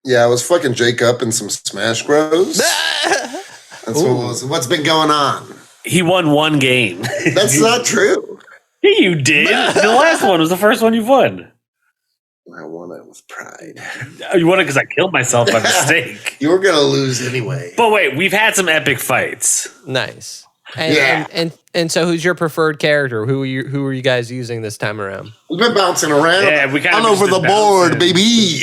Yeah, I was fucking Jake up in some Smash Bros. That's what's been going on. He won one game. That's not true. Yeah, you did. The last one was the first one you've won. I won it with pride. You won it because I killed myself by mistake. You were gonna lose anyway. But wait, we've had some epic fights. Nice. And so, who's your preferred character? Who are you guys using this time around? We've been bouncing around. Yeah, we kind of all over the board, baby.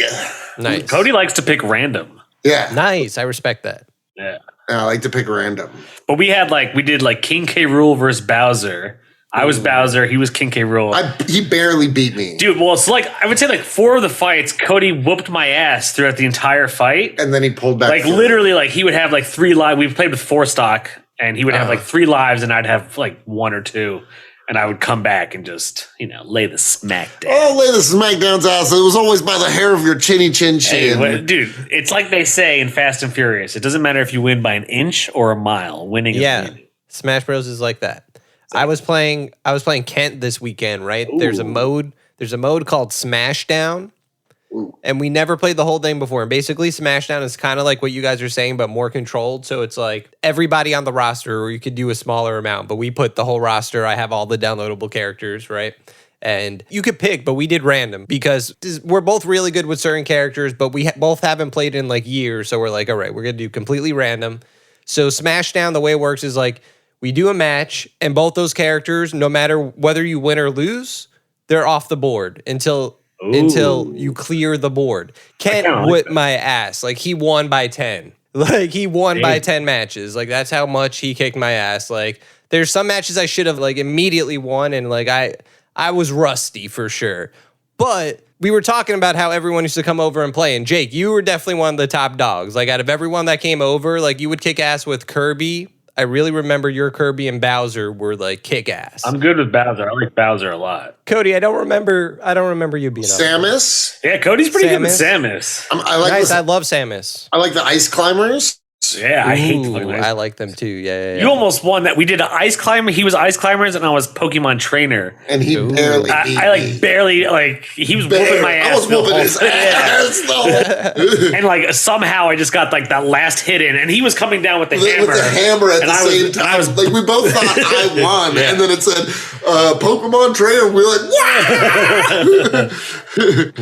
Nice. Cody likes to pick random. Yeah, nice. I respect that. Yeah, I like to pick random. But we did King K. Rool versus Bowser. I was Bowser. He was King K. Rool. He barely beat me, dude. Well, it's I would say 4 of the fights, Cody whooped my ass throughout the entire fight, and then he pulled back. Literally, he would have 3 lives. We played with 4 stock. And he would have 3 lives, and I'd have 1 or 2, and I would come back and just lay the smack down. Oh, lay the smack down's ass. It was always by the hair of your chinny chin chin. Hey, dude, it's like they say in Fast and Furious. It doesn't matter if you win by an inch or a mile. Winning is winning. Smash Bros is like that. I was playing Kent this weekend. Right? Ooh. There's a mode called Smashdown. And we never played the whole thing before. And basically, Smashdown is kind of like what you guys are saying, but more controlled. So it's everybody on the roster, or you could do a smaller amount. But we put the whole roster. I have all the downloadable characters, right? And you could pick, but we did random because we're both really good with certain characters, but we both haven't played in years. So we're all right, we're going to do completely random. So Smashdown, the way it works is we do a match, and both those characters, no matter whether you win or lose, they're off the board until you clear the board. Kent whipped my ass. He won by 10. He won by 10 matches. That's how much he kicked my ass. There's some matches I should have immediately won, and I was rusty for sure. But we were talking about how everyone used to come over and play. And Jake, you were definitely one of the top dogs. Out of everyone that came over, you would kick ass with Kirby. I really remember your Kirby and Bowser were kick ass. I'm good with Bowser. I like Bowser a lot. Cody, I don't remember you being Samus. Yeah, Cody's pretty good with Samus. I love Samus. I like the ice climbers. Yeah, I hate the I like them too. Yeah. You almost won that. We did an ice climber. He was ice climbers, and I was Pokemon trainer. And he barely. I barely he was whooping my ass. I was whooping his ass. And somehow I just got that last hit in, and he was coming down with the hammer. With the hammer at the same time. We both thought I won, and then it said Pokemon trainer. We were wow.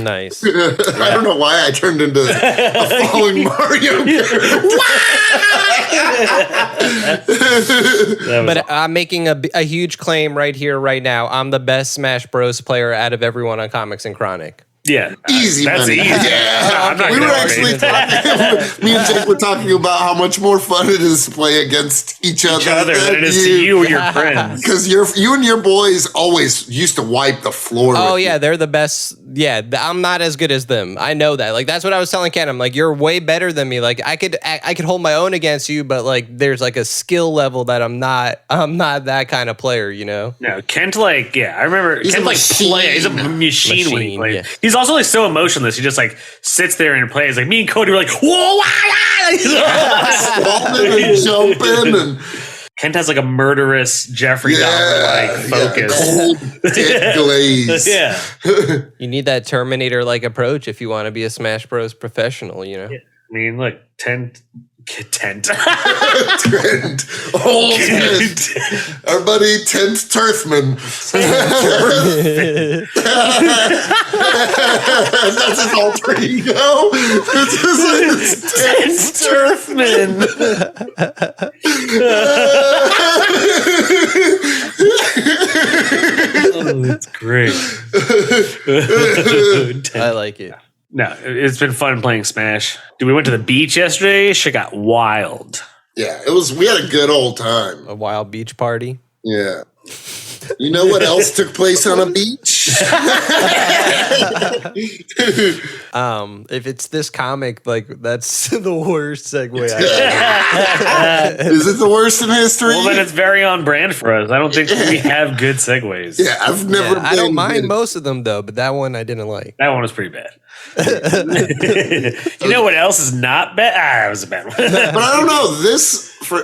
Nice. I don't know why I turned into a falling Mario character. But I'm making a huge claim right here, right now. I'm the best Smash Bros. Player out of everyone on Comics and Chronic. Yeah, easy. That's money. easy. Yeah. We were actually talking. Me and Jake were talking about how much more fun it is to play against each other than it is to you or your friends. Because you and your boys always used to wipe the floor. Oh yeah, they're the best. Yeah, I'm not as good as them. I know that. That's what I was telling Ken. I'm you're way better than me. I could hold my own against you, but there's a skill level that I'm not that kind of player. No, Kent I remember he's Kent he's a machine. Yeah. He's also so emotionless. He just sits there and plays. Me and Cody were whoa, and jumping and. Kent has a murderous Jeffrey Dahmer focus. Cold dead glaze. Yeah. You need that Terminator approach if you want to be a Smash Bros. Professional. Yeah. Look, Tent. Trent. Old Tent. Our buddy Tent Turfman. That's his alter ego. Tent Turfman. Oh, that's great. I like it. No, it's been fun playing Smash. Dude, we went to the beach yesterday. Shit got wild. Yeah, we had a good old time. A wild beach party. Yeah. You know what else took place on a beach? If it's this comic, that's the worst segue. Is it the worst in history? Well, then it's very on brand for us. I don't think we have good segues. Yeah, I've never. I don't mind most of them though, but that one I didn't like. That one was pretty bad. You know what else is not bad? It was a bad one. But I don't know.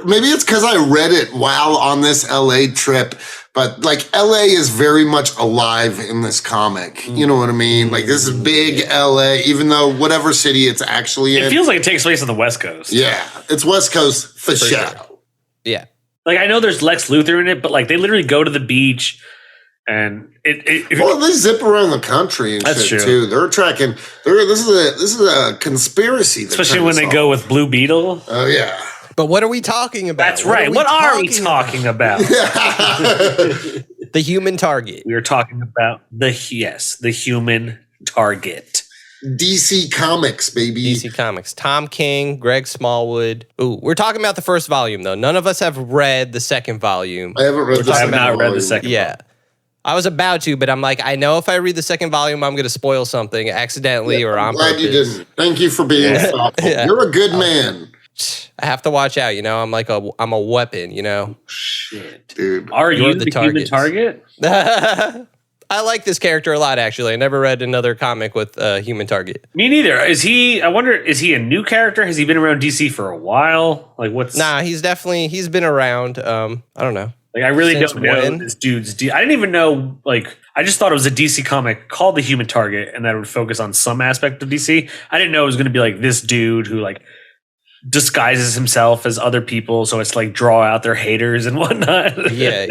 Maybe it's because I read it while on this LA trip. But like LA is very much alive in this comic. You know what I mean? Like this is big LA, even though whatever city it's actually in. It feels like it takes place on the West Coast. Yeah, it's West Coast for sure. Yeah. Like I know there's Lex Luthor in it, but like they literally go to the beach and well, they zip around the country and That's shit true. too. They're tracking. This is a conspiracy. especially when they go with Blue Beetle. Oh yeah. But what are we talking about? That's right. What are we talking about? The human target. We are talking about the human target. DC Comics, baby. DC Comics. Tom King, Greg Smallwood. Ooh, we're talking about the first volume, though. None of us have read the second volume. I haven't read. I have not read the second. Yeah. I was about to, but I'm like, I know if I read the second volume, I'm going to spoil something accidentally or on glad purpose. you didn't. Thank you for being thoughtful. Yeah. You're a good man, I have to watch out, I'm like I'm a weapon, Shit. dude. Are You're you the the human targets. target? I like this character a lot, actually. I never read another comic with a human target. Me neither. Is he a new character? Has he been around DC for a while? Like what's Nah, he's been around. I don't know. like I really Since don't know when? this dude's I didn't even know I just thought it was a DC comic called The Human Target and that it would focus on some aspect of DC. I didn't know it was gonna be like this dude who like disguises himself as other people, so it's like draw out their haters and whatnot. Yeah,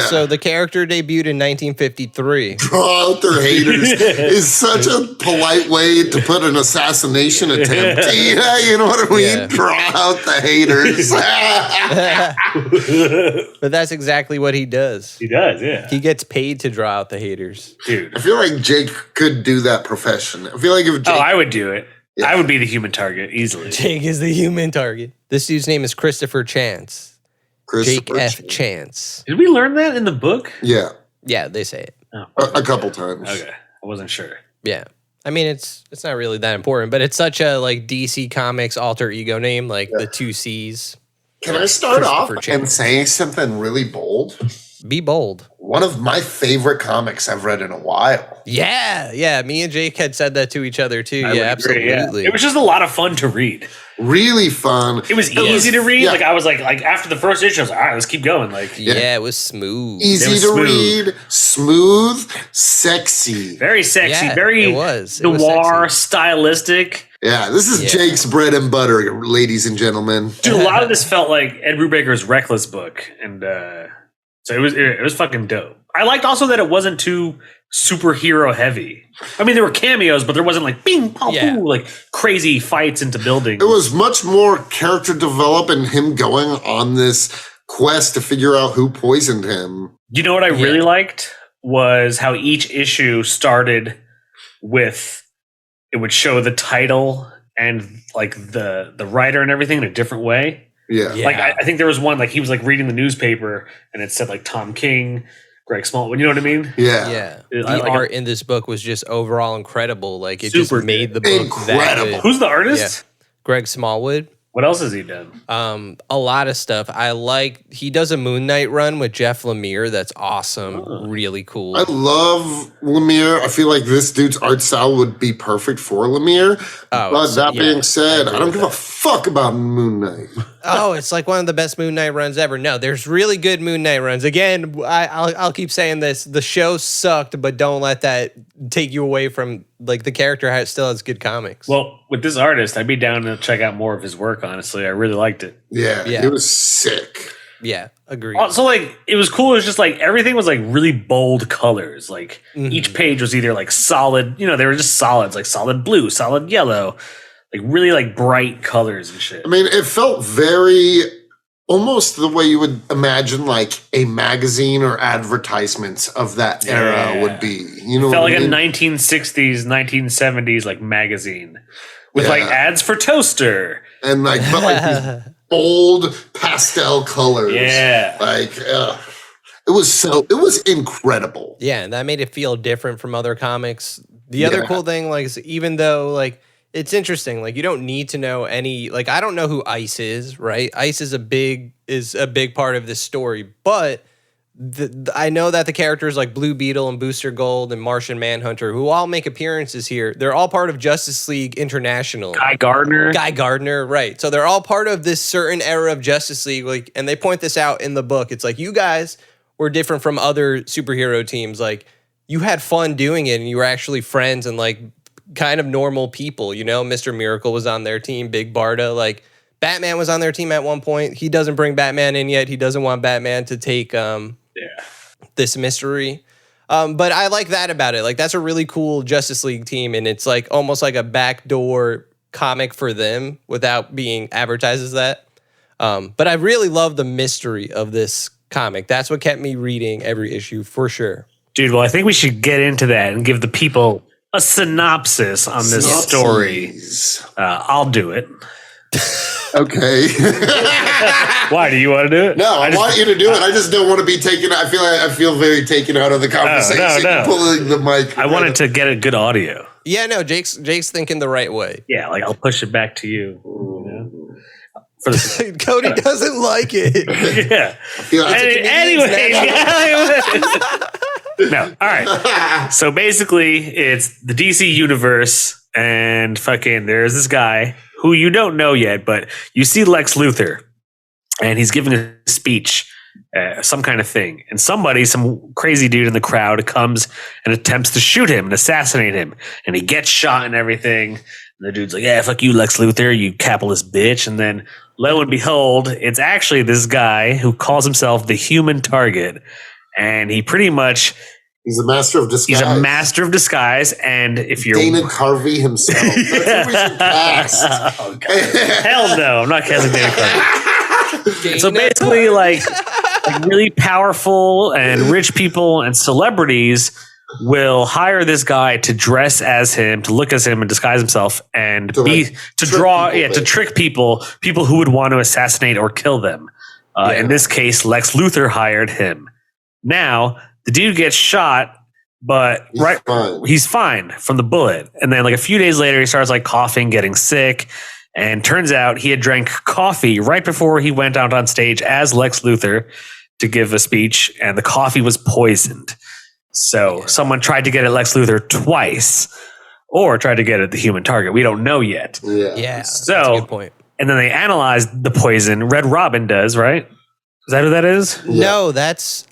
So the character debuted in 1953. Draw out their haters is such a polite way to put an assassination attempt. Yeah, you know what I mean? Yeah. Draw out the haters. But that's exactly what he does. He does, yeah. He gets paid to draw out the haters. Dude. I feel like Jake could do that profession. I feel like if Jake, I would do it. Yeah. I would be the human target easily. Jake is the human target. This dude's name is Christopher Chance. Jake Christopher F. Chance. Did we learn that in the book? Yeah, Yeah, they say it. Oh, a couple times. okay. I wasn't sure. Yeah. I mean, it's not really that important, but it's such a like DC Comics alter ego name, like the two C's. Can I start off Christopher and Chance. say something really bold? Be bold. One of my favorite comics I've read in a while. Yeah. Me and Jake had said that to each other too. I would Yeah, agree, absolutely. It was just a lot of fun to read. Really fun. It was easy to read. yeah. Like I was like after the first issue, I was like, all right, let's keep going. Like Yeah, it was smooth. Easy It was to smooth. read, smooth, sexy. very sexy, Yeah, very it was. It was noir, sexy. stylistic. Yeah, this is Yeah. Jake's bread and butter, ladies and gentlemen. Dude, a lot of this felt like Ed Brubaker's Reckless book, and so it was fucking dope. I liked also that it wasn't too superhero heavy. I mean, there were cameos, but there wasn't like bing, pow, Yeah. poo, like crazy fights into buildings. It was much more character development, him going on this quest to figure out who poisoned him. You know what I really liked was how each issue started with it would show the title and like the writer and everything in a different way. Yeah. Yeah. Like I think there was one like he was like reading the newspaper and it said like Tom King, Greg Smallwood. You know what I mean? Yeah. Yeah. I The like art in this book was just overall incredible. Like it Super just made the book that Incredible. good. Who's the artist? Greg Smallwood. What else has he done? A lot of stuff. He does a Moon Knight run with Jeff Lemire. That's awesome. Really cool. I love Lemire. I feel like this dude's art style would be perfect for Lemire. But that being said, I don't give a fuck about Moon Knight. Oh, it's like one of the best Moon Knight runs ever. No, there's really good Moon Knight runs. Again, I'll keep saying this. The show sucked, but don't let that take you away from like the character still has good comics. Well, with this artist, I'd be down to check out more of his work, honestly. I really liked it. Yeah, Yeah. it was sick. Yeah, agreed. So like it was cool. It was just like everything was like really bold colors. Like each page was either like solid, they were just solids, like solid blue, solid yellow, like really like bright colors and shit. I mean, it felt very almost the way you would imagine like a magazine or advertisements of that era would be. You know, Felt what like I a mean? 1960s, 1970s like magazine with Yeah. like ads for toaster. And like, but like these bold pastel colors. Yeah. Like, it was incredible. Yeah, and that made it feel different from other comics. The other Yeah. cool thing, like, is even though, like, it's interesting, like, you don't need to know any, like, I don't know who Ice is, right? Ice is a big part of this story, but I know that the characters like Blue Beetle and Booster Gold and Martian Manhunter, who all make appearances here, they're all part of Justice League International. Guy Gardner. Guy Gardner, right. So they're all part of this certain era of Justice League, like, and they point this out in the book. It's like, you guys were different from other superhero teams. Like, you had fun doing it and you were actually friends and like kind of normal people, you know? Mr. Miracle was on their team, Big Barda, like Batman was on their team at one point. He doesn't bring Batman in yet. He doesn't want Batman to take this mystery. But I like that about it. Like, that's a really cool Justice League team, and it's like almost like a backdoor comic for them without being advertised as that. But I really love the mystery of this comic. That's what kept me reading every issue for sure. Dude, well, I think we should get into that and give the people a synopsis on this story. I'll do it. Okay. Why do you want to do it? No, I want you to do it. I just don't want to be taken. I feel very taken out of the conversation. No. Pulling the mic. I wanted to get a good audio. Yeah, no, Jake's thinking the right way. Yeah, like I'll push it back to you. For the Cody doesn't like it. yeah. Anyway. No. All right. So basically, it's the DC universe, and fucking there's this guy who you don't know yet, but you see Lex Luthor, and he's giving a speech, some kind of thing, and some crazy dude in the crowd comes and attempts to shoot him and assassinate him, and he gets shot and everything. And the dude's like, "Yeah, fuck you, Lex Luthor, you capitalist bitch." And then, lo and behold, it's actually this guy who calls himself the Human Target, and he pretty much. He's a master of disguise. He's a master of disguise, and if you're Dana Carvey himself, that's who we should cast. Oh, hell no, I'm not casting Dana Carvey. So basically, like really powerful and rich people and celebrities will hire this guy to dress as him, to look as him, and disguise himself, and to trick people who would want to assassinate or kill them. In this case, Lex Luthor hired him. Now. The dude gets shot, but he's fine from the bullet. And then like a few days later, he starts like coughing, getting sick. And turns out he had drank coffee right before he went out on stage as Lex Luthor to give a speech. And the coffee was poisoned. So someone tried to get at Lex Luthor twice or tried to get at the Human Target. We don't know yet. Yeah. So, that's a good point. And then they analyzed the poison. Red Robin does, right? Is that who that is? Yeah. No, that's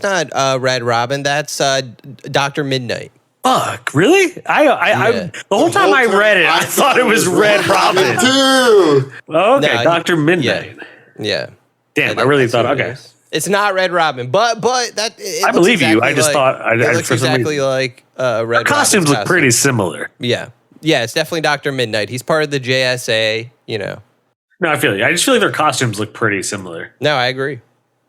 not Red Robin. That's Dr. Midnight. Fuck, really? I the whole time I read it, I thought it was Red Robin too. Okay, no, Dr. Midnight. Yeah. Damn, I really thought. Okay, it's not Red Robin, but that I believe exactly you. I just thought it looks exactly like Red. Costumes look pretty similar. Yeah, it's definitely Dr. Midnight. He's part of the JSA. You know. No, I feel you. I just feel like their costumes look pretty similar. No, I agree.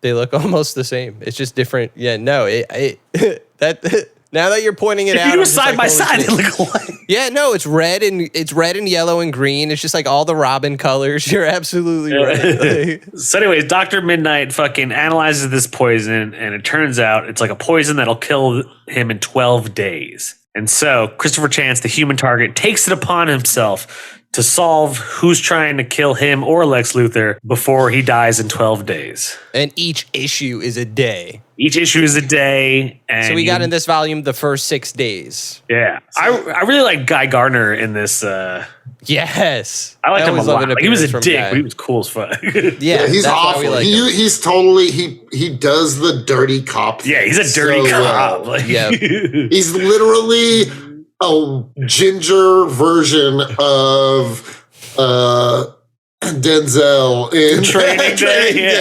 They look almost the same. It's just different. Yeah, no, that now that you're pointing it out, if you do side by side, they look alike. Yeah, no, it's red and yellow and green. It's just like all the Robin colors. You're absolutely right. So, anyways, Dr. Midnight fucking analyzes this poison, and it turns out it's like a poison that'll kill him in 12 days. And so Christopher Chance, the Human Target, takes it upon himself to solve who's trying to kill him or Lex Luthor before he dies in 12 days. And each issue is a day. Each issue is a day. And so we got in this volume the first 6 days. Yeah. So, I really like Guy Gardner in this. Yes. I like him a lot. Like, he was a dick, but he was cool as fuck. Yeah, he's awful. Like he's totally, he does the dirty cop thing. Yeah, he's a dirty cop. Like, he's literally a ginger version of Denzel in Training Day.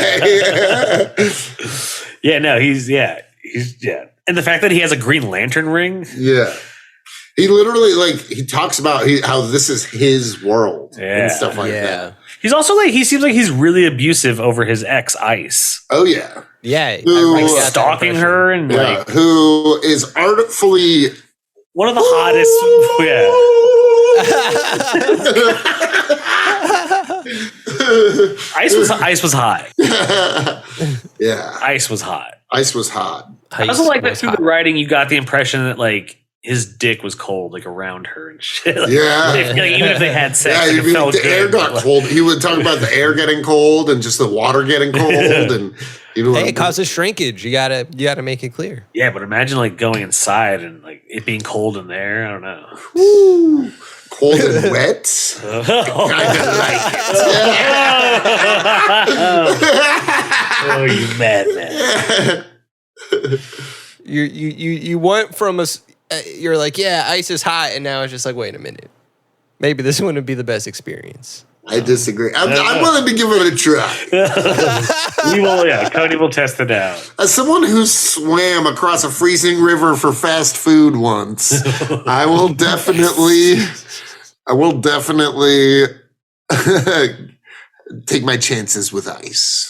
Yeah, no, he's and the fact that he has a Green Lantern ring. Yeah, he literally he talks about how this is his world and stuff like that. He's also he seems like he's really abusive over his ex Ice. Oh yeah, who stalking her and who is artfully. One of the hottest. Ice was hot. Yeah. Ice was hot. Ice was hot. I also like that through the writing, you got the impression that his dick was cold, around her and shit. Even if they had sex, it felt the air got cold. He would talk about the air getting cold and just the water getting cold, and it causes shrinkage. You gotta make it clear. Yeah, but imagine going inside and it being cold in there. I don't know. Woo. Cold and wet. Kind of like Oh, you madman. You went from you're like, yeah, ice is hot, and now it's just like, wait a minute, maybe this wouldn't be the best experience. I disagree. I'm willing to give it a try. Cody will test it out. As someone who swam across a freezing river for fast food once, I will definitely take my chances with ice.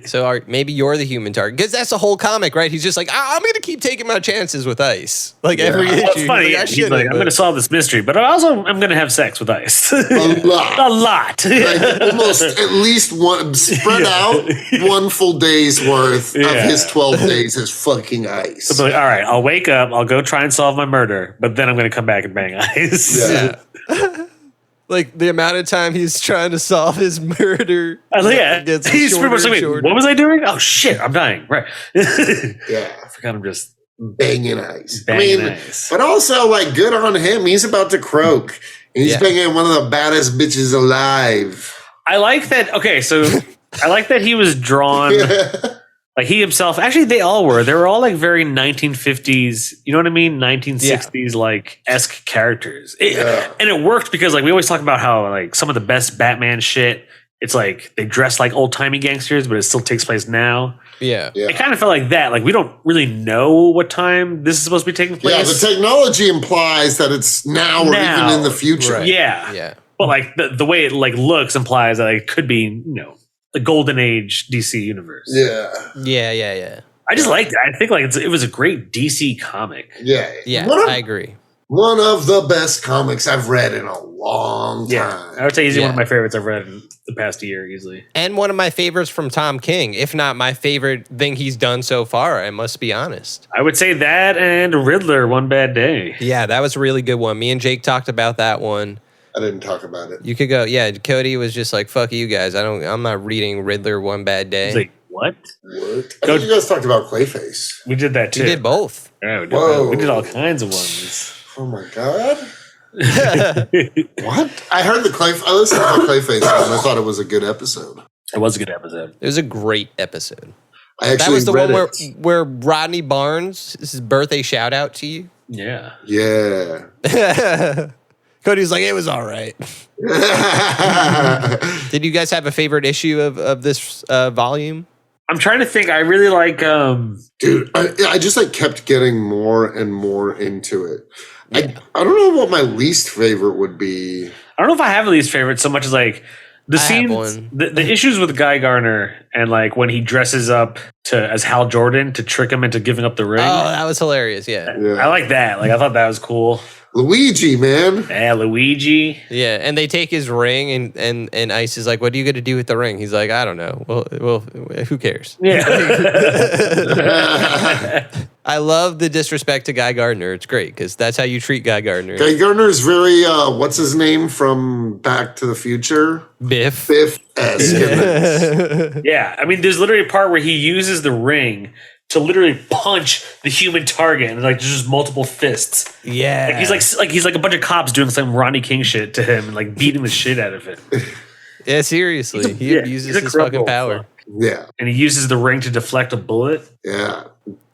So maybe you're the human target, because that's the whole comic, right? He's just like, I'm going to keep taking my chances with ice. Like every issue. Well, it's funny. He's like, I'm going to solve this mystery, but also I'm going to have sex with ice. A lot. A lot. Like almost at least one, spread out one full day's worth of his 12 days as fucking ice. So like, all right, I'll wake up, I'll go try and solve my murder, but then I'm going to come back and bang ice. Yeah. Like the amount of time he's trying to solve his murder. He's pretty much like, what was I doing? Oh shit, I'm dying. Right. Yeah. I forgot I'm just banging ice. Ice. But also like good on him. He's about to croak. And he's banging one of the baddest bitches alive. I like that. Okay, so I like that he was drawn. Like he himself, actually, they all were. They were all like very 1950s, you know what I mean? 1960s like esque characters. And it worked because like we always talk about how like some of the best Batman shit, it's like they dress like old timey gangsters, but it still takes place now. Yeah. It kind of felt like that. Like we don't really know what time this is supposed to be taking place. Yeah, the technology implies that it's now or even in the future. Right. Yeah. But like the way it like looks implies that it could be, you know, the golden age DC universe. Yeah. I just liked it. I think like it was a great DC comic. Yeah. I agree. One of the best comics I've read in a long time. I would say easily one of my favorites I've read in the past year, easily. And one of my favorites from Tom King, if not my favorite thing he's done so far, I must be honest. I would say that and Riddler, One Bad Day. Yeah, that was a really good one. Me and Jake talked about that one. I didn't talk about it. You could go, Cody was just like, fuck you guys. I'm not reading Riddler One Bad Day. He's like, what? I think you guys talked about Clayface. We did that too. We did both. Yeah, we did all kinds of ones. Oh my God. What? I heard I listened to the Clayface one. I thought it was a good episode. It was a good episode. It was a great episode. I actually that was the one where Rodney Barnes, this is his birthday shout out to you. Yeah. Yeah. Cody was like, it was all right. Did you guys have a favorite issue of this volume? I'm trying to think. I really like... Dude, I just like kept getting more and more into it. Yeah. I don't know what my least favorite would be. I don't know if I have a least favorite so much as like the scenes, the issues with Guy Gardner and like when he dresses up as Hal Jordan to trick him into giving up the ring. Oh, that was hilarious. Yeah. I like that. Like I thought that was cool. Luigi, man. Yeah, Luigi. Yeah, and they take his ring, and Ice is like, "What are you going to do with the ring?" He's like, "I don't know. Well, who cares?" Yeah. I love the disrespect to Guy Gardner. It's great because that's how you treat Guy Gardner. Guy Gardner's very what's his name from Back to the Future? Biff. Biff-esque. Yeah, I mean, there's literally a part where he uses the ring to literally punch the human target, and like there's just multiple fists. Yeah, he's like a bunch of cops doing some Ronnie King shit to him and like beating the shit out of it. Yeah, seriously, he abuses his fucking power. Yeah, and he uses the ring to deflect a bullet. Yeah,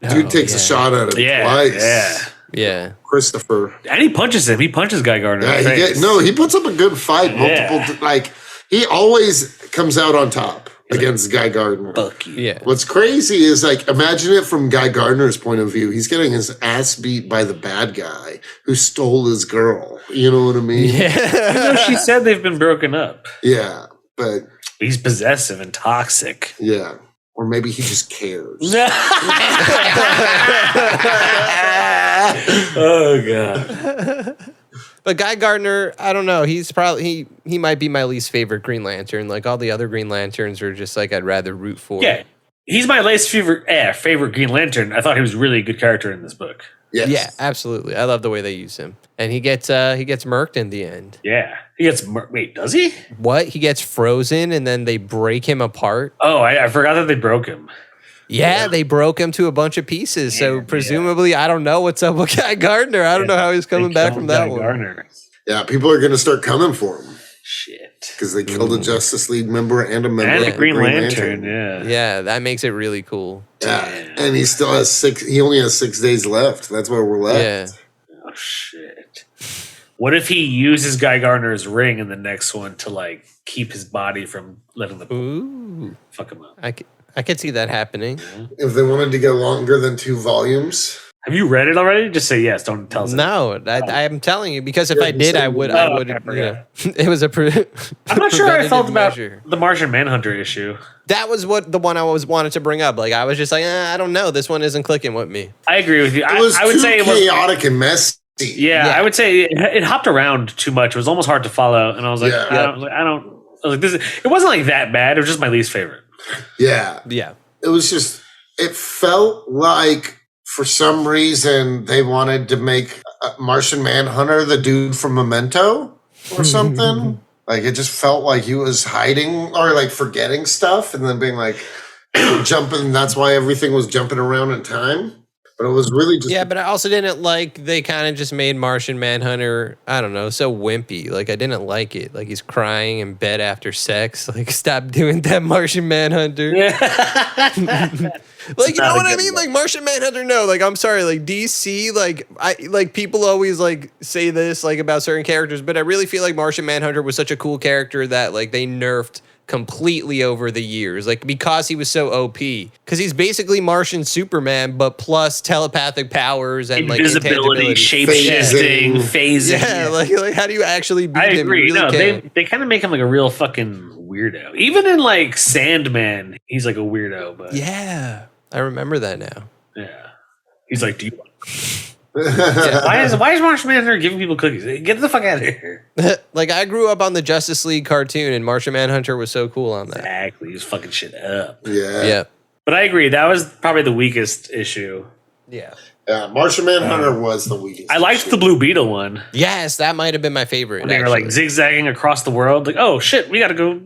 dude takes a shot at him twice. Yeah, Christopher, and he punches him. He punches Guy Gardner. Yeah, he puts up a good fight. Like he always comes out on top. Against Guy Gardner. Fuck you. Yeah. What's crazy is like imagine it from Guy Gardner's point of view. He's getting his ass beat by the bad guy who stole his girl. You know what I mean? Yeah. She said they've been broken up. Yeah, but he's possessive and toxic. Yeah. Or maybe he just cares. Oh God. But Guy Gardner, I don't know. He's probably he might be my least favorite Green Lantern. Like all the other Green Lanterns are just like I'd rather root for. Yeah, he's my least favorite Green Lantern. I thought he was really a good character in this book. Yes. Yeah, absolutely. I love the way they use him, and he gets murked in the end. Yeah, he gets wait, does he? What? He gets frozen, and then they break him apart. Oh, I forgot that they broke him. Yeah, they broke him to a bunch of pieces. So presumably, I don't know what's up with Guy Gardner. I don't know how he's coming back from that one. Gardner. Yeah, people are going to start coming for him. Shit. Because they killed a Justice League member and a member And of the Green Lantern. Yeah. Yeah, that makes it really cool. Yeah, and he still has he only has 6 days left. That's where we're left. Yeah. Oh, shit. What if he uses Guy Gardner's ring in the next one to, like, keep his body from letting the fuck him up? I could see that happening. If they wanted to go longer than 2 volumes. Have you read it already? Just say yes. Don't tell us. No, I'm telling you, because if I did, I would. Okay, it was a. I'm not sure I felt about measure. the Martian Manhunter issue. That was the one I always wanted to bring up. Like I was just like, I don't know, this one isn't clicking with me. I agree with you. It was I would say it was chaotic and messy. Yeah, I would say it hopped around too much. It was almost hard to follow, and I was like, I was like, this. It wasn't like that bad. It was just my least favorite. Yeah. It was just. It felt like. For some reason, they wanted to make Martian Manhunter the dude from Memento or something. Like, it just felt like he was hiding or, like, forgetting stuff and then being, like, jumping. That's why everything was jumping around in time. But it was really just... Yeah, but I also didn't like they kind of just made Martian Manhunter, I don't know, so wimpy. Like, I didn't like it. Like, he's crying in bed after sex. Like, stop doing that, Martian Manhunter. Yeah. Like, you know what I mean? Like, Martian Manhunter, no. Like, I'm sorry. Like, DC, like people always, like, say this, like, about certain characters, but I really feel like Martian Manhunter was such a cool character that, like, they nerfed completely over the years. Like, because he was so OP. Because he's basically Martian Superman, but plus telepathic powers and, like, invisibility, shape-shifting, phasing. Yeah, like, how do you actually beat him? I agree. You really they kind of make him, like, a real fucking weirdo. Even in, like, Sandman, he's, like, a weirdo. But yeah. I remember that now. Yeah. He's like, do you want... why is Martian Manhunter giving people cookies? Get the fuck out of here. Like, I grew up on the Justice League cartoon, and Martian Manhunter was so cool on that. Exactly. He was fucking shit up. Yeah. But I agree. That was probably the weakest issue. Yeah. Yeah, Martian Manhunter was the weakest. I liked the Blue Beetle one. Yes, that might have been my favorite. When they were, like, zigzagging across the world. Like, oh, shit, we got to go...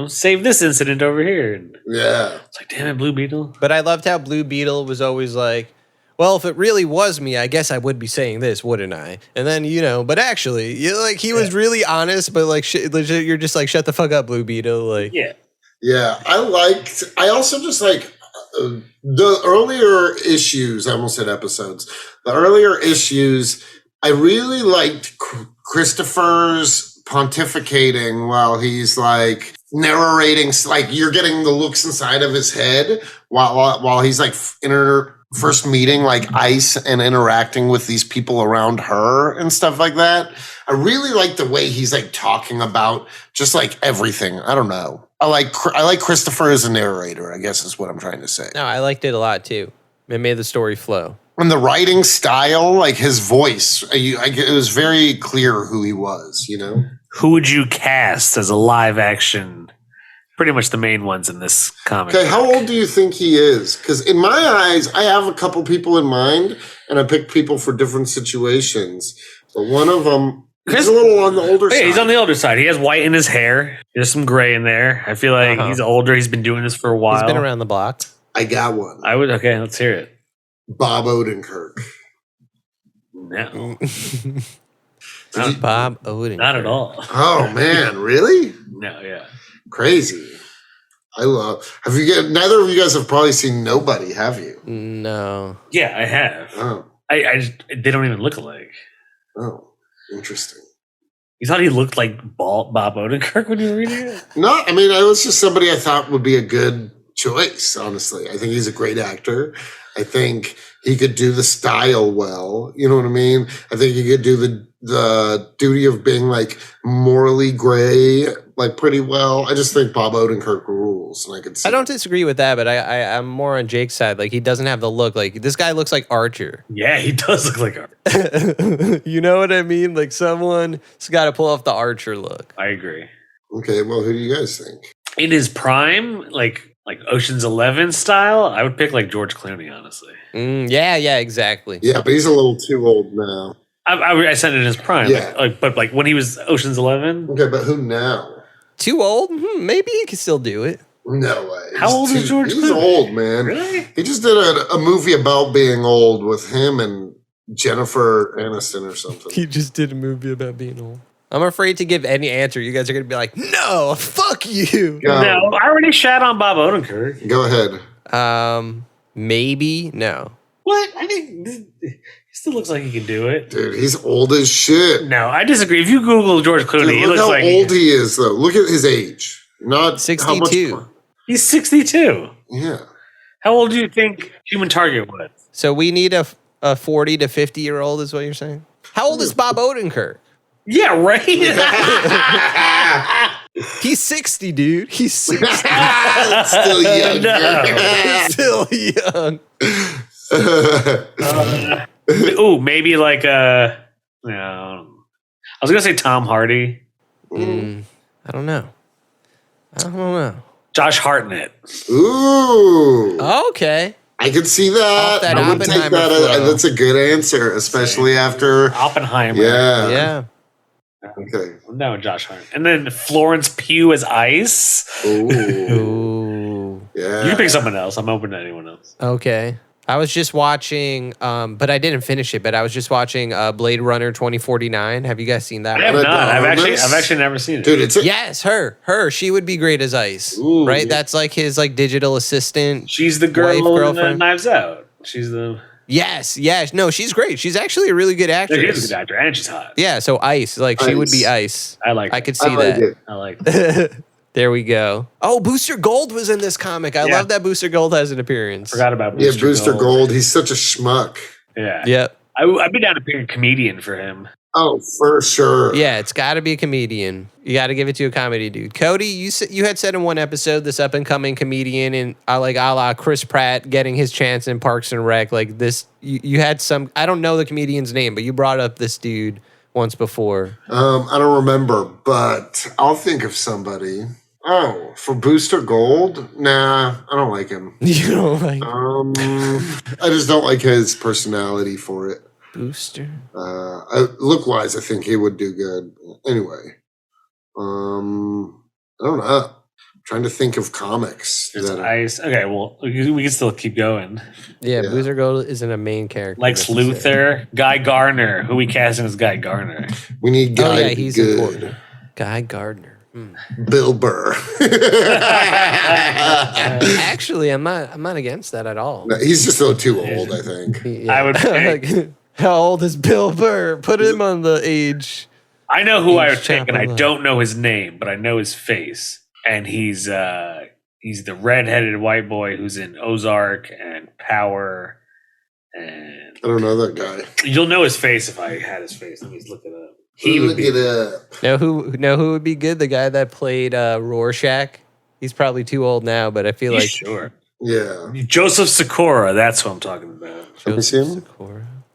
save this incident over here. And yeah. It's like, damn it, Blue Beetle. But I loved how Blue Beetle was always like, well, if it really was me, I guess I would be saying this, wouldn't I? And then, but actually, he was really honest, but like, you're just like, shut the fuck up, Blue Beetle. Like, yeah. I also just like the earlier issues, I almost said episodes, the earlier issues, I really liked Christopher's pontificating while he's like narrating, like you're getting the looks inside of his head while he's like first meeting like Ice and interacting with these people around her and stuff like that. I really like the way he's like talking about just like everything. I don't know. I like Christopher as a narrator, I guess is what I'm trying to say. No, I liked it a lot too. It made the story flow. And the writing style, like his voice, it was very clear who he was, Who would you cast as a live action? Pretty much the main ones in this comic. Okay, how old do you think he is? Because in my eyes, I have a couple people in mind, and I picked people for different situations. But one of them is a little on the older side. He's on the older side. He has white in his hair. There's some gray in there. I feel like he's older. He's been doing this for a while. He's been around the block. I got one. Okay, let's hear it. Bob Odenkirk. No. Bob Odenkirk. Not at all. Oh, man. Really? No, yeah. Crazy. Neither of you guys have probably seen Nobody, have you? No. Yeah, I have. Oh. They don't even look alike. Oh, interesting. You thought he looked like Bob Odenkirk when you were reading it? No, I mean, it was just somebody I thought would be a good choice, honestly. I think he's a great actor. I think he could do the style well. You know what I mean? I think he could do the duty of being like morally gray, like pretty well. I just think Bob Odenkirk rules, and I could see. I don't disagree with that, but I'm more on Jake's side. Like, he doesn't have the look. Like, this guy looks like Archer. Yeah, he does look like Archer. You know what I mean? Like, someone's got to pull off the Archer look. I agree. Okay, well, who do you guys think? In his prime, like Ocean's 11 style, I would pick like George Clooney, honestly. Yeah, exactly. Yeah, but he's a little too old now. I said in his prime, yeah. But when he was Ocean's 11. Okay, but who now? Too old? Maybe he could still do it. No way. How old is George He's Clooney? old, man. Really? He just did a movie about being old with him and Jennifer Aniston or something. He just did a movie about being old. I'm afraid to give any answer. You guys are going to be like, no, fuck you. Go. No, I already shat on Bob Odenkirk. Go ahead. Maybe, no. What? I think he still looks like he can do it. Dude, he's old as shit. No, I disagree. If you Google George Clooney, Dude, he look looks how like old he is, though. Look at his age. Not 62. How much, he's 62. yeah. How old do you think Human Target was? So we need a 40 to 50-year-old is what you're saying? How old is Bob Odenkirk? Yeah, right? He's 60, dude. He's 60. Still young. No. Still young. Ooh, maybe like I was gonna say Tom Hardy, I don't know. Josh Hartnett. Ooh. Okay. I could see that. Off that I would take Oppenheimer that. flow. That's a good answer, especially after. Oppenheimer. Yeah. Yeah. Okay. I'm down with Josh Hartnett. And then Florence Pugh as Ice. Ooh. Ooh. Yeah. You can pick someone else. I'm open to anyone else. Okay. I was just watching, but I didn't finish it, but I was just watching Blade Runner 2049. Have you guys seen that I have one? not. I've Anonymous? actually never seen it. Dude, it's a, Yes, her. She would be great as Ice. Ooh. Right? That's like his like digital assistant. She's the girl Wife, in the girlfriend. Knives Out. She's the. Yes. No, she's great. She's actually a really good actress. She is a good actor, and she's hot. Yeah, so Ice. Like she would be Ice. Ice. I like. I her. could see I like that. it. I like. Her. There we go. Oh, Booster Gold was in this comic. I Yeah. love that Booster Gold has an appearance. Forgot about Yeah, Booster, Booster Gold. He's such a schmuck. Yeah. Yep. I'd be down to pick a comedian for him. Oh, for sure. Yeah, it's got to be a comedian. You got to give it to a comedy dude. Cody, you had said in one episode this up and coming comedian and like a la Chris Pratt getting his chance in Parks and Rec. Like this, you had some. I don't know the comedian's name, but you brought up this dude once before. I don't remember, but I'll think of somebody. Oh, for Booster Gold? Nah, I don't like him. You know, like I just don't like his personality for it. Booster. Look-wise, I think he would do good. Anyway, I don't know. I'm trying to think of comics. There's that are- Ice. Okay, well, we can still keep going. Yeah, Yeah. Booster Gold isn't a main character. Lex Luthor, Guy Gardner. Who we casting as Guy Gardner? we need Guy Oh yeah, to be he's good. important. Guy Gardner. Bill Burr. Actually, I'm not against that at all. No, he's just a little too old, I think. Yeah. I would pick- Like, how old is Bill Burr? Put him on the age. I know who I would He's pick, and I chopping don't know his name, but I know his face. And he's the redheaded white boy who's in Ozark and Power. And I don't know that guy. you'll know his face if I had his face. Let me look it up. He would Look be. it up. Know who would be good? The guy that played Rorschach. He's probably too old now, but I feel like Sure. Yeah. Joseph Sikora. That's what I'm talking about. Let me see him.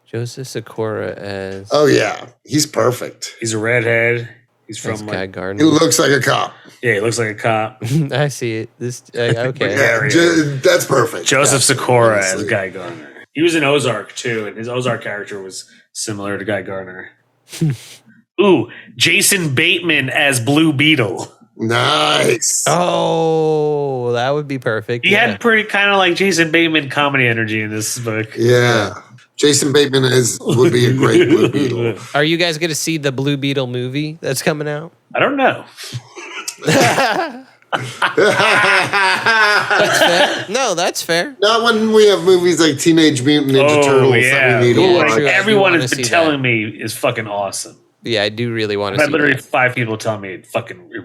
Joseph Sikora as Oh yeah, he's perfect. He's a redhead. He's as from Guy He Gardner. looks like a cop. yeah, he looks like a cop. I see it. This okay. Yeah, that's perfect. Joseph Yeah, Sikora as honestly. Guy Gardner. He was in Ozark too, and his Ozark character was similar to Guy Gardner. Ooh, Jason Bateman as Blue Beetle. Nice. Oh, that would be perfect. He yeah. had pretty kind of like Jason Bateman comedy energy in this book. Yeah. Jason Bateman would be a great Blue Beetle. Are you guys going to see the Blue Beetle movie that's coming out? I don't know. That's fair. No, that's fair. Not when we have movies like Teenage Mutant Ninja Turtles that we need to Yeah, watch. true. I do Everyone wanna has been see telling me is fucking awesome. Yeah, I do really want I've to had see literally that. 5 people tell me it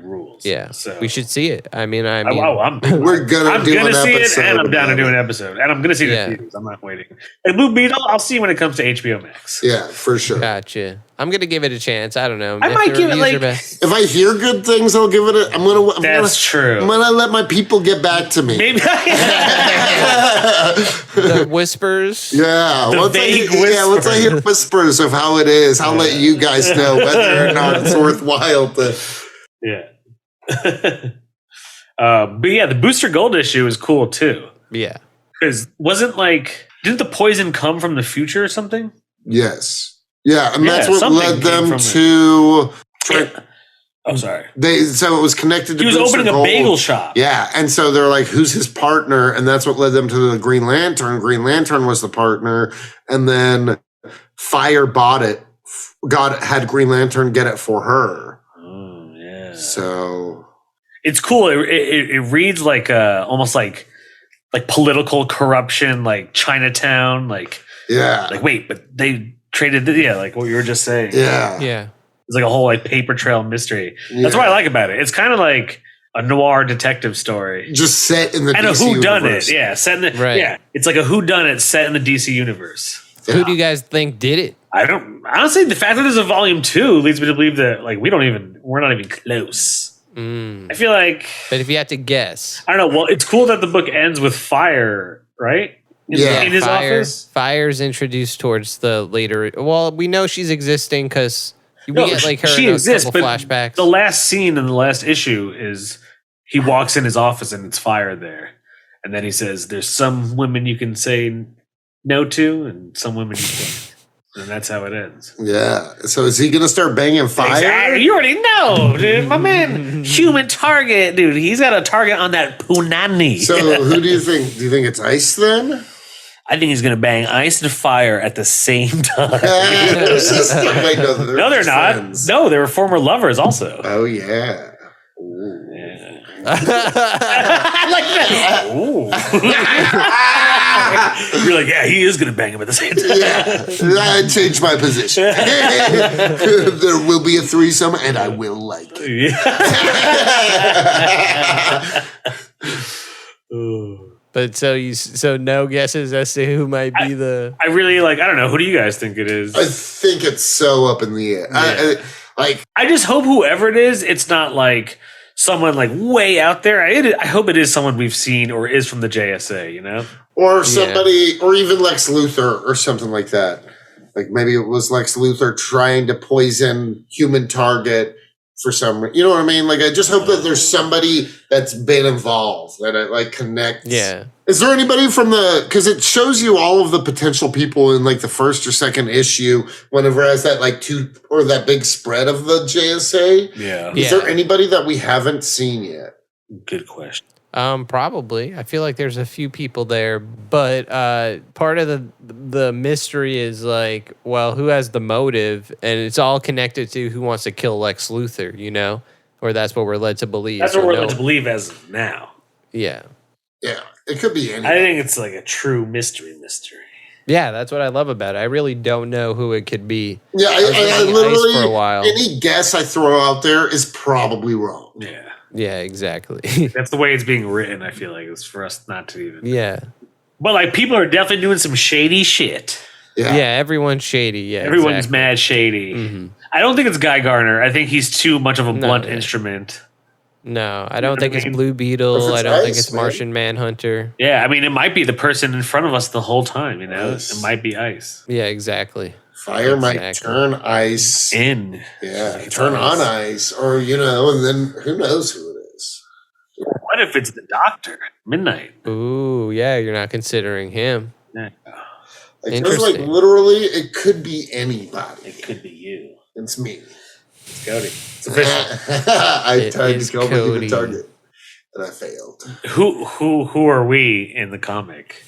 rules. Yeah, so we should see it. I mean, I'm We're gonna do an see it, episode and I'm down to about do an it. episode, and I'm gonna see it Yeah. in theaters. I'm not waiting. And Blue Beetle, I'll see when it comes to HBO Max. Yeah, for sure. Gotcha. I'm gonna give it a chance. I don't know. I If might the give it, reviews are like- best. If I hear good things, I'll give it a. That's true. I'm gonna let my people get back to me. Maybe. The whispers. Yeah, The once vague once I hear whispers of how it is, I'll let you guys know whether or not it's worthwhile to. Yeah. But yeah, the Booster Gold issue is cool too. Yeah. Because didn't the poison come from the future or something? Yes. Yeah, and Yeah, that's what something led came them from to. Oh, sorry. So it was connected to He was Booster opening a Gold. bagel shop. Yeah, and so they're like, who's his partner? And that's what led them to the Green Lantern. Green Lantern was the partner, and then Fire bought it, had Green Lantern get it for her. Oh, yeah. So it's cool. It reads like almost like political corruption, like Chinatown, like wait, but they traded like what you were just saying. Yeah. It's like a whole like paper trail mystery. That's what I like about it. It's kind of like a noir detective story, just set in the and DC a whodunit. universe. Yeah, set in the yeah. It's like a whodunit set in the DC universe. Yeah. Who do you guys think did it? I don't honestly. The fact that there's a volume 2 leads me to believe that like we're not even close. I feel like, but if you had to guess, I don't know. Well, it's cool that the book ends with Fire, right? In his office. Fire's introduced towards the later. Well, we know she's existing because we get like her in a couple flashbacks. The last scene in the last issue is he walks in his office and it's Fire there, and then he says, "There's some women you can say no to, and some women you can't." And that's how it ends. Yeah. So is he gonna start banging Fire? Exactly. You already know, dude. My man, human target, dude. He's got a target on that punani. So who do you think? Do you think it's Ice then? I think he's gonna bang Ice and Fire at the same time. no, they're not. Friends. No, they were former lovers also. Oh yeah. Yeah. I like that. Ooh. You're like, yeah, he is gonna bang him at the same time. Yeah, I changed my position. There will be a threesome, and I will like it. But so no guesses as to who might be the. I really like. I don't know. Who do you guys think it is? I think it's so up in the air. Yeah. I just hope whoever it is, it's not like someone like way out there. I hope it is someone we've seen or is from the JSA. You know, or somebody, or even Lex Luthor or something like that. Like maybe it was Lex Luthor trying to poison Human Target for some, you know what I mean? Like, I just hope that there's somebody that's been involved, that it like connects. Yeah. Is there anybody from because it shows you all of the potential people in like the first or second issue, whenever it has that like that big spread of the JSA? Yeah. Is there anybody that we haven't seen yet? Good question. Probably. I feel like there's a few people there, but part of the mystery is like, well, who has the motive, and it's all connected to who wants to kill Lex Luthor, you know, or that's what we're led to believe. That's what we're led to believe as of now. Yeah. Yeah, it could be anybody. I think it's like a true mystery. Yeah, that's what I love about it. I really don't know who it could be. Yeah, I literally for a while. Any guess I throw out there is probably wrong. Yeah. Yeah, exactly. That's the way it's being written, I feel like, is for us not to even. Yeah. But like people are definitely doing some shady shit. Yeah, everyone's shady. Yeah. Everyone's mad shady. Mm-hmm. I don't think it's Guy Gardner. I think he's too much of a blunt instrument. No, I don't think it's Blue Beetle. I don't think it's man. Martian Manhunter. Yeah, I mean, it might be the person in front of us the whole time, you know? Ice. It might be Ice. Yeah, exactly. Fire might turn Ice. In. Yeah, turn on Ice. Or, you know, and then who knows who it is. What if it's the Doctor? Midnight. Ooh, yeah, you're not considering him. Yeah. Like, there's like literally, it could be anybody. It could be you. It's me. It's Cody. It's official. I tried to go Cody. with the target, and I failed. Who are we in the comic?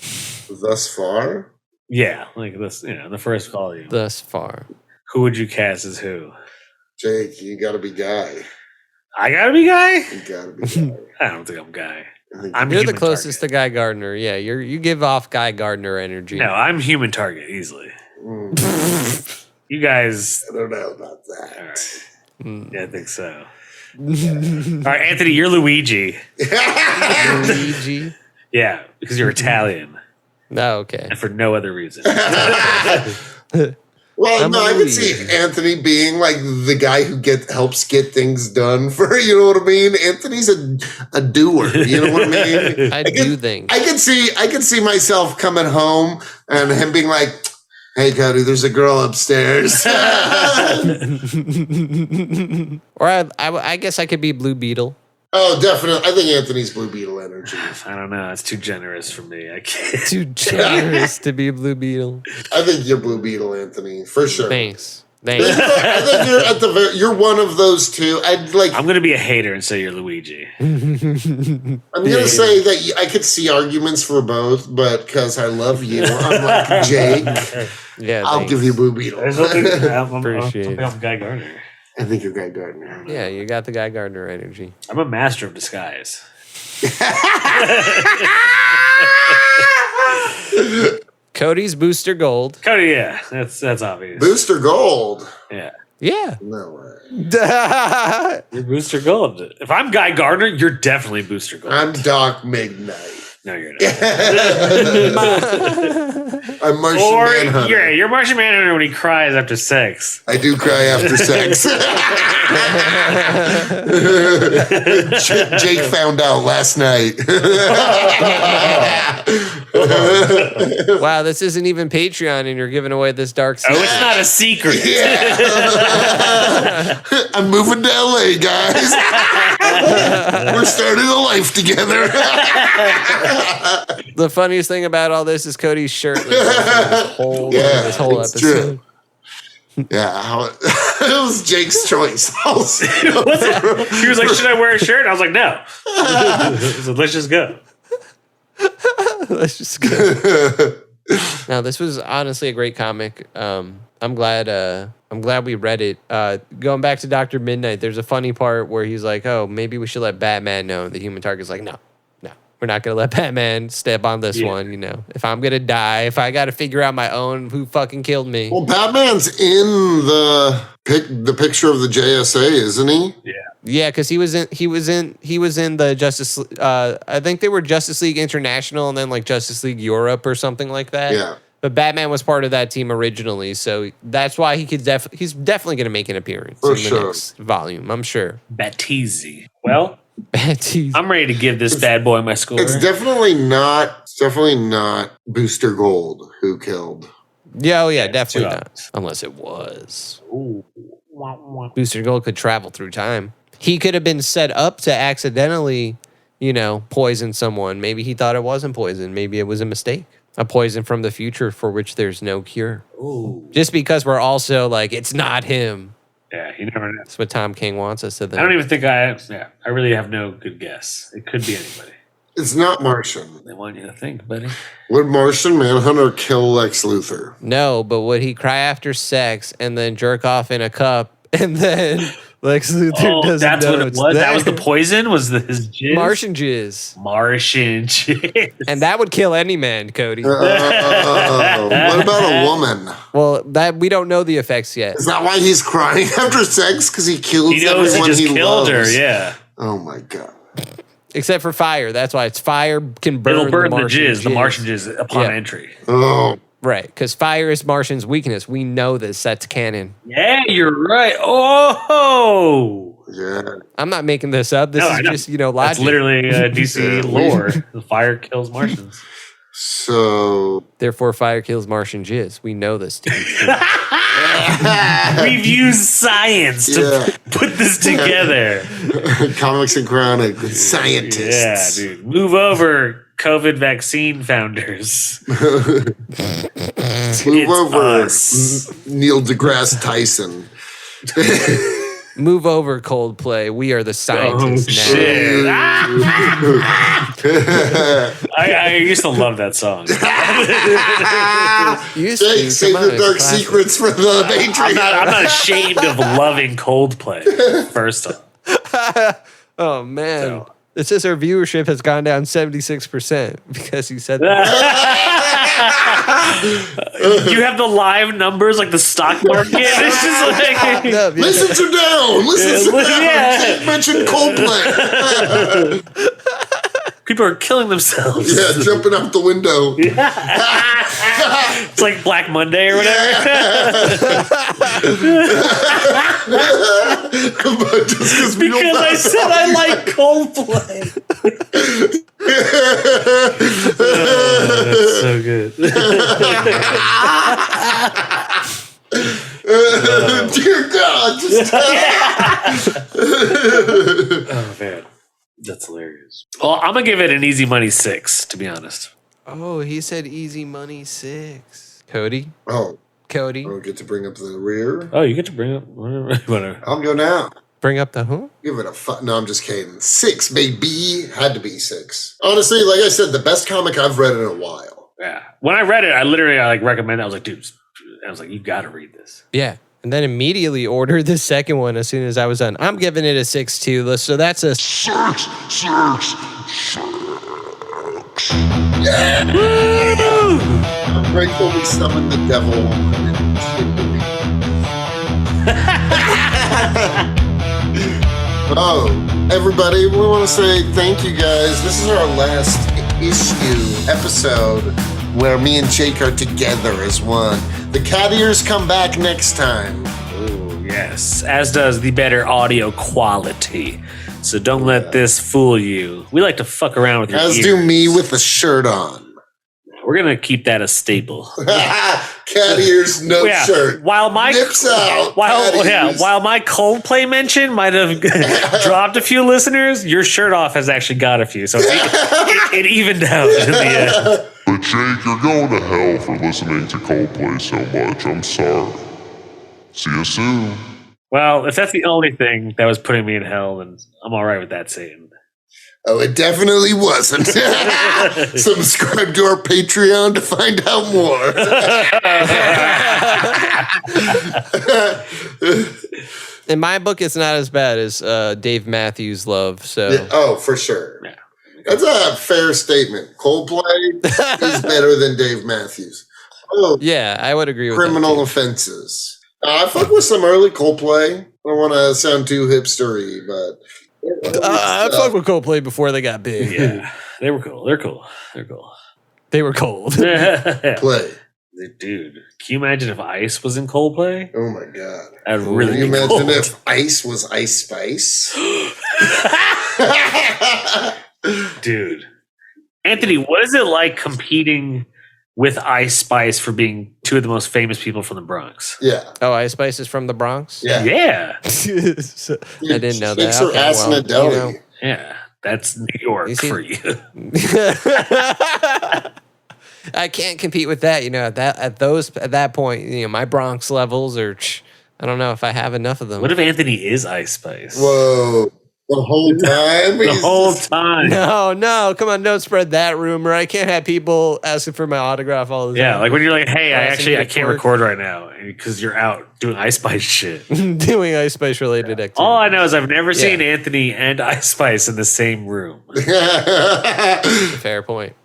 Thus far? Yeah, like this, you know, the first volume. Thus far. Who would you cast as who? Jake, you gotta be Guy. I gotta be Guy? You gotta be Guy. I don't think I'm Guy. You're the Human closest Target. to Guy Gardner. Yeah, you give off Guy Gardner energy. No, I'm Human Target easily. You guys. I don't know about that. All right. Yeah, I think so. All right, Anthony, you're Luigi. Luigi. Yeah, because you're Italian. No, okay. And for no other reason. Well, no, I could see Anthony being like the guy who helps get things done for, you know what I mean? Anthony's a doer, you know what I mean? I do things. I could see myself coming home and him being like, "Hey, Cody, there's a girl upstairs." Or I guess I could be Blue Beetle. Oh, definitely. I think Anthony's Blue Beetle energy. I don't know. It's too generous for me. I can't. Too generous to be Blue Beetle. I think you're Blue Beetle, Anthony, for sure. Thanks. Thank you. I think you're at the you're one of those two. I'm gonna be a hater and say you're Luigi. I'm gonna say that I could see arguments for both, but because I love you, I'm like Jake. Yeah, I'll give you Blue Beetle. Appreciate I'm Guy Gardner. I think you're Guy Gardner. Yeah, you got the Guy Gardner energy. I'm a master of disguise. Cody's Booster Gold. Cody, yeah, that's obvious. Booster Gold. Yeah. Yeah. No way. You're Booster Gold. If I'm Guy Gardner, you're definitely Booster Gold. I'm Doc Midnight. No, you're not. I'm Martian Manhunter. You're Martian Manhunter when he cries after sex. I do cry after sex. Jake found out last night. Wow, this isn't even Patreon and you're giving away this dark secret. Oh, it's not a secret. Yeah. I'm moving to LA, guys. We're starting a life together. The funniest thing about all this is Cody's shirtless. This whole episode. True. Yeah, it was Jake's choice. He was like, should I wear a shirt? I was like, no. So let's just go. Let's just go. Now, this was honestly a great comic. I'm glad we read it. Going back to Dr. Midnight, there's a funny part where he's like, oh, maybe we should let Batman know. The Human Target's like, no, we're not going to let Batman step on this one. You know, if I'm going to die, if I got to figure out my own who fucking killed me. Well, Batman's in the picture of the JSA, isn't he? Yeah. Yeah, because he was in the Justice. I think they were Justice League International and then like Justice League Europe or something like that. Yeah. But Batman was part of that team originally, so that's why he's definitely going to make an appearance For in the next volume. I'm sure. Batizi. Well, Batizi. I'm ready to give this bad boy my score. It's definitely not Booster Gold who killed. Yeah, oh yeah, definitely two not. Unless it was. Ooh. Booster Gold could travel through time. He could have been set up to accidentally, poison someone. Maybe he thought it wasn't poison. Maybe it was a mistake. A poison from the future for which there's no cure. Ooh. Just because we're also like, it's not him. Yeah, you never know. That's what Tom King wants us to think. I don't even think I really have no good guess. It could be anybody. It's not Martian. They want you to think, buddy. Would Martian Manhunter kill Lex Luthor? No, but would he cry after sex and then jerk off in a cup and then Lex Luthor doesn't that's know what it it's was? there? That was the poison? Was his jizz? Martian jizz. Martian jizz. And that would kill any man, Cody. What about a woman? Well, that we don't know the effects yet. Is that why he's crying after sex? Because he kills He knows he everyone just killed loves. her, yeah. Oh my god. Except for fire. That's why it's fire can burn. It'll burn the Martian jizz, the Martian jizz upon entry. Oh. Right, because fire is Martian's weakness. We know this. That's canon. Yeah, you're right. Oh! Yeah. I'm not making this up. This is just, logic. That's literally DC lore. The fire kills Martians. So Therefore, fire kills Martian jizz. We know this. We've used science to put this together. Comics and Chronic scientists. Yeah, dude. Move over, COVID vaccine founders. Move It's over, us. Neil deGrasse Tyson. Move over, Coldplay. We are the scientists now. Shit. I used to love that song. Jake, save your dark secrets for the Patreon. I'm not ashamed of loving Coldplay. First off. Oh, man. So. It says our viewership has gone down 76% because he said that. You have the live numbers like the stock market. It's just like Listens are down. Listens are down. Jake mentioned Coldplay. people are killing themselves. Yeah, jumping out the window. It's like Black Monday or whatever. But just Because I said I like Coldplay. That's so good. Dear God, just Oh man, that's hilarious. Well, I'm gonna give it an easy money 6, to be honest. Oh, he said easy money 6. Cody? Oh, Cody. I don't get to bring up the rear. Oh, you get to bring up whatever. I'll go now. Bring up the who? Give it a no, I'm just kidding. 6, baby. Had to be 6. Honestly, like I said, the best comic I've read in a while. Yeah. When I read it, I like recommend it. I was like, dude, you got to read this. Yeah. And then immediately ordered the second one as soon as I was done. I'm giving it a 6 too. So that's a 6. Yeah. I'm grateful we summoned the devil. Oh, everybody, we want to say thank you guys. This is our last episode where me and Jake are together as one. The cat ears come back next time. Oh, yes. As does the better audio quality. So don't let this fool you. We like to fuck around with your As ears. do me with the shirt on. We're going to keep that a staple. Cat ears, no shirt. While my Nips out. While my Coldplay mention might have dropped a few listeners, your shirt off has actually got a few. So it evened out in the end. But Jake, you're going to hell for listening to Coldplay so much. I'm sorry. See you soon. Well, if that's the only thing that was putting me in hell, then I'm all right with that, Satan. Oh, it definitely wasn't. Subscribe to our Patreon to find out more. In my book, it's not as bad as Dave Matthews' Love. So Yeah, oh, for sure. Yeah. That's a fair statement. Coldplay is better than Dave Matthews. Oh, yeah, I would agree with criminal that. offenses. I fuck with some early Coldplay. I don't want to sound too hipstery, but I fucked with Coldplay before they got big. Yeah, they were cool. They're cool. They're cool. They were cold. play. Dude, can you imagine if Ice was in Coldplay? Oh my god! I'd really Can you be imagine cold. if Ice was Ice Spice? Dude, Anthony, what is it like competing with Ice Spice for being two of the most famous people from the Bronx? Yeah, Oh, Ice Spice is from the Bronx? yeah. Yeah, So- I didn't know that. Shakes her Okay, ass in well, a deli. you know. yeah. That's New York You see- for you. I can't compete with that. You know, at that point, you know, my Bronx levels are. I don't know if I have enough of them. What if Anthony is Ice Spice? Whoa! The whole time. The whole time. No, come on, don't spread that rumor. I can't have people asking for my autograph all the time. Yeah, like when you're like, hey, I Asking can't for- record right now because you're out doing Ice Spice shit. doing Ice Spice related activity. All I know is I've never seen Yeah. Anthony and Ice Spice in the same room. Fair point.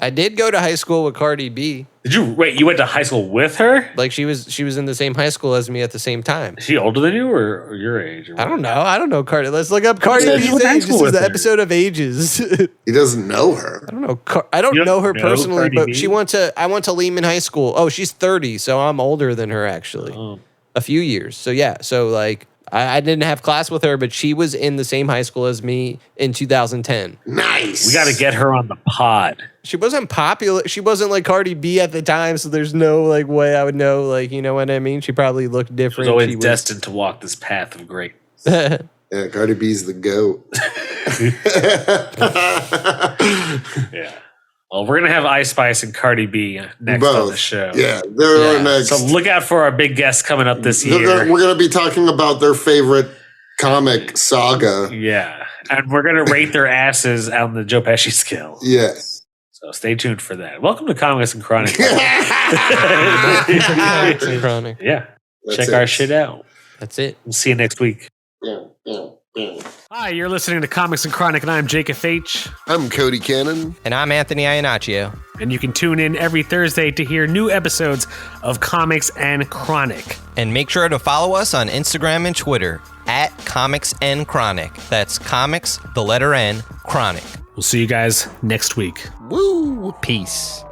I did go to high school with Cardi B. Did you wait? You went to high school with her? Like she was in the same high school as me at the same time. Is she older than you or your age? Or I don't know Cardi. Let's look up Cardi said you B's went to high age. school This is with the her. episode of ages. He doesn't know her. I don't know. I don't You know her don't know personally, Cardi but B? I went to Lehman High School. Oh, she's 30, so I'm older than her actually. Oh. A few years. So yeah, so like I didn't have class with her, but she was in the same high school as me in 2010. Nice. We got to get her on the pod. She wasn't popular. She wasn't like Cardi B at the time, so there's no like way I would know. Like, you know what I mean? She probably looked She was different. always She was- destined to walk this path of greatness. Yeah, Cardi B's the goat. Yeah. Well, we're gonna have Ice Spice and Cardi B next on the show. Yeah, they're Yeah. next. So look out for our big guest coming up this year. We're going to be talking about their favorite comic saga. Yeah, and we're gonna rate their asses on the Joe Pesci scale. Yes. So stay tuned for that. Welcome to Comics and Chronic. Chronic. Yeah, That's check it. our shit out. That's it. We'll see you next week. Yeah. Hi, you're listening to Comics and Chronic, and I'm Jake FH. I'm Cody Cannon. And I'm Anthony Iannaccio. And you can tune in every Thursday to hear new episodes of Comics and Chronic. And make sure to follow us on Instagram and Twitter at Comics N Chronic. That's comics, the letter N, Chronic. We'll see you guys next week. Woo! Peace.